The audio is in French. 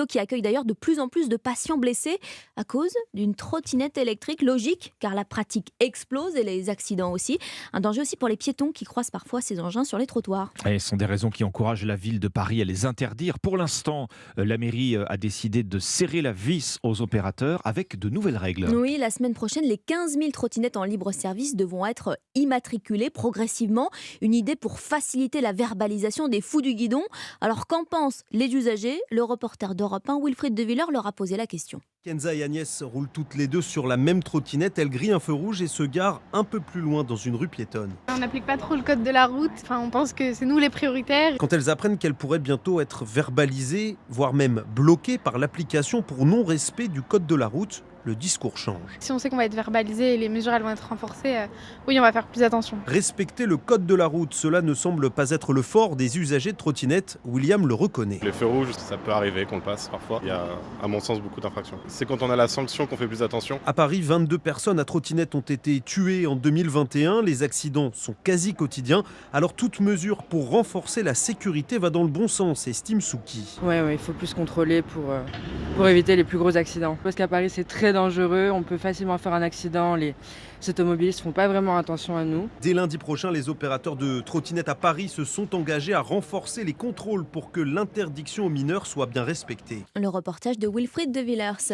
Qui accueille d'ailleurs de plus en plus de patients blessés à cause d'une trottinette électrique. Logique, car la pratique explose et les accidents aussi. Un danger aussi pour les piétons qui croisent parfois ces engins sur les trottoirs. Et ce sont des raisons qui encouragent la ville de Paris à les interdire. Pour l'instant, la mairie a décidé de serrer la vis aux opérateurs avec de nouvelles règles. Oui, la semaine prochaine, les 15 000 trottinettes en libre service devront être immatriculées progressivement. Une idée pour faciliter la verbalisation des fous du guidon. Alors qu'en pensent les usagers? Le reporter d'Europe 1, Wilfried De Villers, leur a posé la question. Kenza et Agnès roulent toutes les deux sur la même trottinette. Elles grillent un feu rouge et se garent un peu plus loin dans une rue piétonne. On n'applique pas trop le code de la route, on pense que c'est nous les prioritaires. Quand elles apprennent qu'elles pourraient bientôt être verbalisées, voire même bloquées par l'application pour non-respect du code de la route, le discours change. Si on sait qu'on va être verbalisé et les mesures elles vont être renforcées, oui on va faire plus attention. Respecter le code de la route, cela ne semble pas être le fort des usagers de trottinettes. William le reconnaît. Les feux rouges, ça peut arriver qu'on le passe parfois. Il y a à mon sens beaucoup d'infractions. C'est quand on a la sanction qu'on fait plus attention. À Paris, 22 personnes à trottinette ont été tuées en 2021. Les accidents sont quasi quotidiens. Alors toute mesure pour renforcer la sécurité va dans le bon sens, estime Souki. Ouais, il faut plus contrôler pour éviter les plus gros accidents. Parce qu'à Paris, c'est très dangereux, on peut facilement faire un accident, les automobilistes ne font pas vraiment attention à nous. Dès lundi prochain, les opérateurs de trottinettes à Paris se sont engagés à renforcer les contrôles pour que l'interdiction aux mineurs soit bien respectée. Le reportage de Wilfried De Villers.